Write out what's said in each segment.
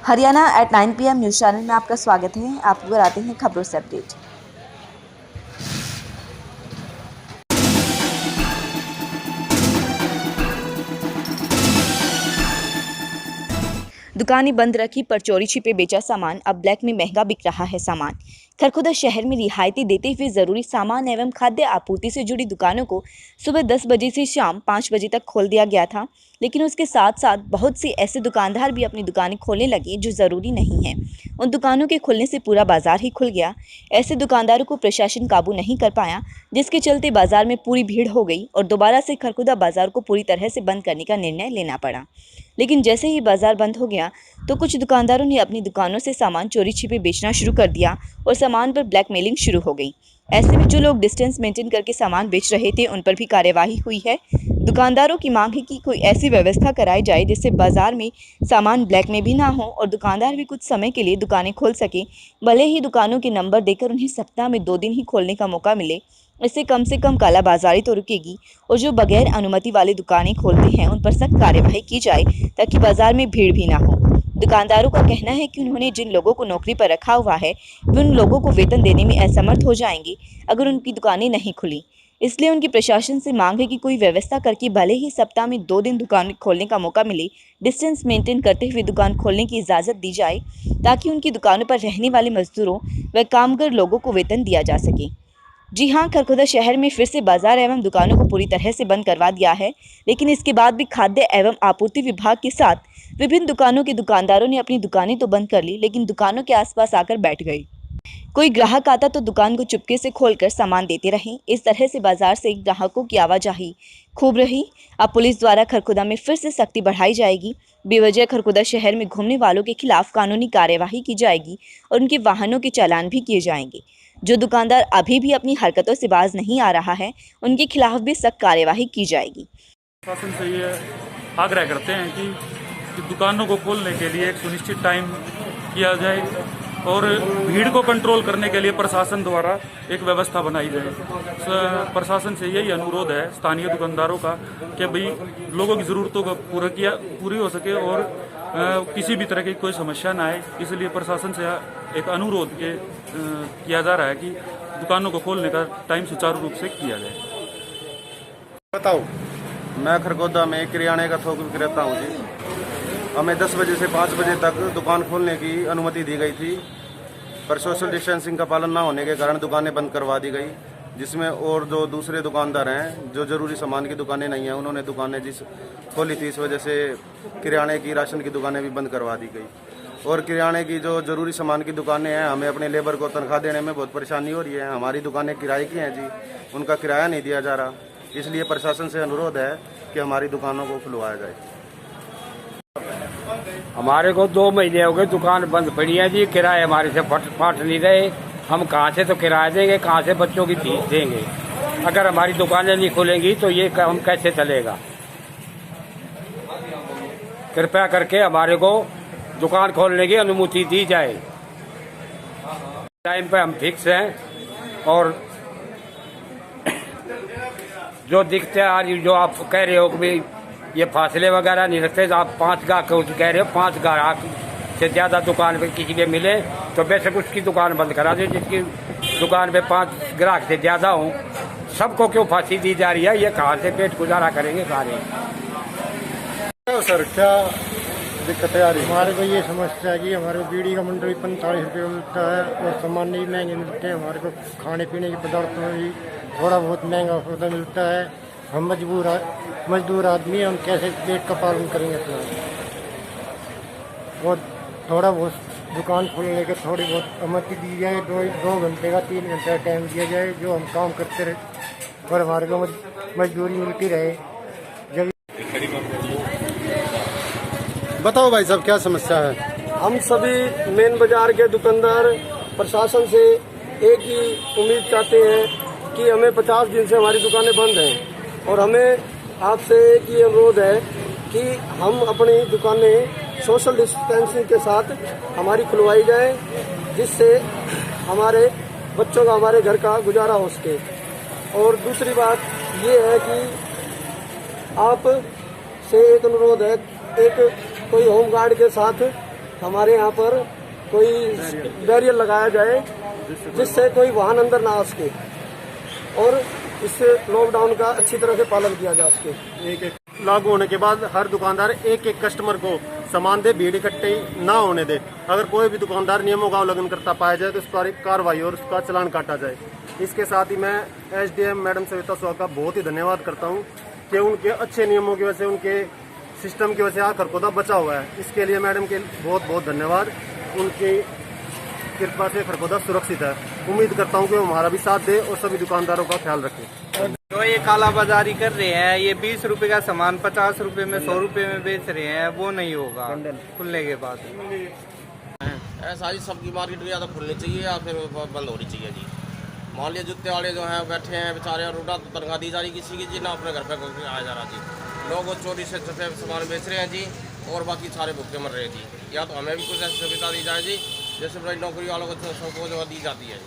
Haryana at 9 PM news channel में आपका स्वागत है। आपको कराते हैं खबरों से अपडेट। दुकानें बंद रखी पर चोरी छिपे बेचा सामान, अब ब्लैक में महंगा बिक रहा है सामान। खरखोदा शहर में रियायतें देते हुए जरूरी सामान एवं खाद्य आपूर्ति से जुड़ी दुकानों को सुबह 10 बजे से शाम 5 बजे तक खोल दिया गया था, लेकिन उसके साथ साथ बहुत से ऐसे दुकानदार भी अपनी दुकानें खोलने लगे जो जरूरी नहीं है। उन दुकानों के खुलने से पूरा बाजार ही खुल गया। ऐसे दुकानदारों को प्रशासन काबू नहीं कर पाया, जिसके चलते बाजार में पूरी भीड़ हो गई और दोबारा से खरखोदा बाजार को पूरी तरह से बंद करने का निर्णय लेना पड़ा। लेकिन जैसे ही बाजार बंद हो गया तो कुछ दुकानदारों ने अपनी दुकानों से सामान चोरी छिपे बेचना शुरू कर दिया और सामान पर ब्लैकमेलिंग शुरू हो गई। ऐसे में जो लोग डिस्टेंस मेंटेन करके सामान बेच रहे थे उन पर भी कार्यवाही हुई है। दुकानदारों की मांग है कि कोई ऐसी व्यवस्था कराई जाए जिससे बाजार में सामान ब्लैक में भी ना हो और दुकानदार भी कुछ समय के लिए दुकानें खोल सके। भले ही दुकानों के नंबर देकर उन्हें सप्ताह में 2 दिन ही खोलने का मौका मिले, इससे कम से कम कालाबाजारी तो रुकेगी और जो बगैर अनुमति वाली दुकानें खोलते हैं उन पर सख्त कार्यवाही की जाए ताकि बाजार में भीड़ भी ना हो। दुकानदारों का कहना है कि उन्होंने जिन लोगों को नौकरी पर रखा हुआ है वे उन लोगों को वेतन देने में असमर्थ हो जाएंगे अगर उनकी दुकानें नहीं खुली। इसलिए उनकी प्रशासन से मांग है कि कोई व्यवस्था करके भले ही सप्ताह में 2 दिन दुकान खोलने का मौका मिले, डिस्टेंस मेंटेन करते हुए दुकान खोलने की इजाज़त दी जाए ताकि उनकी दुकानों पर रहने वाले मजदूरों व कामगार लोगों को वेतन दिया जा सके। जी हाँ, खरखोदा शहर में फिर से बाजार एवं दुकानों को पूरी तरह से बंद करवा दिया है, लेकिन इसके बाद भी खाद्य एवं आपूर्ति विभाग के साथ विभिन्न दुकानों के दुकानदारों ने अपनी दुकानें तो बंद कर ली, लेकिन दुकानों के आसपास आकर बैठ गए। कोई ग्राहक आता तो दुकान को चुपके से खोलकर सामान देते रहे। इस तरह से बाजार से ग्राहकों की आवाजाही खूब रही। अब पुलिस द्वारा खरखोदा में फिर से सख्ती बढ़ाई जाएगी। बेवजह खरखोदा शहर में घूमने वालों के खिलाफ कानूनी कार्यवाही की जाएगी और उनके वाहनों के चालान भी किए जाएंगे। जो दुकानदार अभी भी अपनी हरकतों से बाज नहीं आ रहा है उनके खिलाफ भी सख्त कार्यवाही की जाएगी। शासन से ये आग्रह करते हैं कि दुकानों को खोलने के लिए एक सुनिश्चित टाइम किया जाए और भीड़ को कंट्रोल करने के लिए प्रशासन द्वारा एक व्यवस्था बनाई जाए। प्रशासन से यही अनुरोध है स्थानीय दुकानदारों का कि भाई लोगों की ज़रूरतों को पूरी हो सके और किसी भी तरह की कोई समस्या ना आए। इसलिए प्रशासन से एक अनुरोध किया जा रहा है कि दुकानों को खोलने का टाइम सुचारू रूप से किया जाए। बताओ, मैं खरगोदा में किराने का थोक विक्रेता हूँ जी। हमें 10 बजे से 5 बजे तक दुकान खोलने की अनुमति दी गई थी, पर सोशल डिस्टेंसिंग का पालन ना होने के कारण दुकानें बंद करवा दी गई, जिसमें और जो दूसरे दुकानदार हैं जो जरूरी सामान की दुकानें नहीं हैं उन्होंने दुकानें जिस खोली थी, इस वजह से किराने की राशन की दुकानें भी बंद करवा दी गई। और किराने की जो जरूरी सामान की दुकानें हैं, हमें अपने लेबर को तनख्वाह देने में बहुत परेशानी हो रही है। हमारी दुकानें किराए की हैं जी, उनका किराया नहीं दिया जा रहा। इसलिए प्रशासन से अनुरोध है कि हमारी दुकानों को खुलवाया जाए। हमारे को 2 महीने हो गए दुकान बंद पड़ी है जी। किराए हमारे से फट नहीं रहे। हम कहाँ से तो किराया देंगे, कहाँ से बच्चों की फीस देंगे। अगर हमारी दुकानें नहीं खुलेंगी तो ये काम कैसे चलेगा। कृपया करके हमारे को दुकान खोलने की अनुमति दी जाए। टाइम पे हम फिक्स हैं और जो दिखते हैं जो आप कह रहे हो कि ये फासले वगैरह नहीं रखते, आप 5 ग्राहक कह रहे हो, 5 ग्राहक से ज़्यादा दुकान पे किसी के मिले तो बेशक उसकी दुकान बंद करा दे। जिसकी दुकान पे 5 ग्राहक से ज़्यादा हों, सबको क्यों फांसी दी जा रही है? ये कहाँ से पेट गुजारा करेंगे सारे? सर, क्या दिक्कतें आ रही है? हमारे को ये समस्या है कि हमारे को बीड़ी का मंडल 45 रुपये मिलता है और सामान नहीं महंगे मिलते हैं। हमारे को खाने पीने के पदार्थ में भी थोड़ा बहुत महंगा होता मिलता है। हम मजदूर आदमी, हम कैसे पेट का पालन करेंगे अपना? और थोड़ा बहुत दुकान खोलने के थोड़ी बहुत अनुमति दी जाए। 2 घंटे का 3 घंटे का टाइम दिया जाए जो हम काम करते रहे और हमारे को मजदूरी मिलती रहे। जब बताओ भाई साहब, क्या समस्या है? हम सभी मेन बाजार के दुकानदार प्रशासन से एक ही उम्मीद चाहते हैं कि हमें 50 दिन से हमारी दुकानें बंद हैं और हमें आपसे एक ही अनुरोध है कि हम अपनी दुकानें सोशल डिस्टेंसिंग के साथ हमारी खुलवाई जाए, जिससे हमारे बच्चों का, हमारे घर का गुजारा हो सके। और दूसरी बात ये है कि आप से एक अनुरोध है, एक कोई होमगार्ड के साथ हमारे यहाँ पर कोई बैरियर लगाया जाए जिससे कोई वाहन अंदर ना आ सके और इस लॉकडाउन का अच्छी तरह से पालन किया जा सके। एक लागू होने के बाद हर दुकानदार एक एक कस्टमर को सामान दे, भीड़ इकट्ठी ना होने दे। अगर कोई भी दुकानदार नियमों का उल्लंघन करता पाया जाए तो उस पर एक कार्रवाई और उसका चालान काटा जाए। इसके साथ ही मैं एसडीएम मैडम सविता सुहाग का बहुत ही धन्यवाद करता हूं कि उनके अच्छे नियमों की वजह से, उनके सिस्टम की वजह से आज खरगोदा बचा हुआ है। इसके लिए मैडम के बहुत बहुत धन्यवाद। उनकी कृपा से खरगोदा सुरक्षित है। उम्मीद करता हूं कि वो हमारा भी साथ दे और सभी दुकानदारों का ख्याल रखें। जो ये कालाबाजारी कर रहे हैं, ये 20 रुपए का सामान 50 रुपए में 100 रुपए में बेच रहे हैं, वो नहीं होगा खुलने के बाद। ऐसा ही सबकी मार्केट या तो खुलनी चाहिए या फिर बंद होनी चाहिए जी। मान लिया जूते वाले जो हैं बैठे हैं बेचारे और उड़ा तो तनख्वाह दी जा रही किसी की जी, ना अपने घर पे आया जा रहा जी। लोग चोरी से छुपे सामान बेच रहे हैं जी और बाकी सारे भूखे मर रहे हैं जी। या तो हमें भी कुछ ऐसी सुविधा दी जाए जी, जैसे बड़ी नौकरी वालों को सबको जो दी जाती है।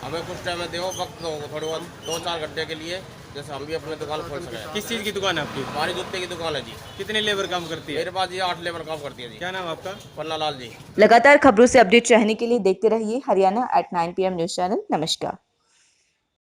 हमें कुछ टाइम में दो वक्त दो थोड़ी बहुत 2-4 घंटे के लिए, जैसे हम भी अपनी दुकान खोल सकें। किस चीज की दुकान है आपकी? हमारी जूते की दुकान है जी। कितने लेबर काम करती है? मेरे पास जी 8 लेबर काम करती है जी। क्या नाम आपका? पन्ना लाल जी। लगातार खबरों से अपडेट रहने के लिए देखते रहिए हरियाणा @9 PM न्यूज चैनल। नमस्कार।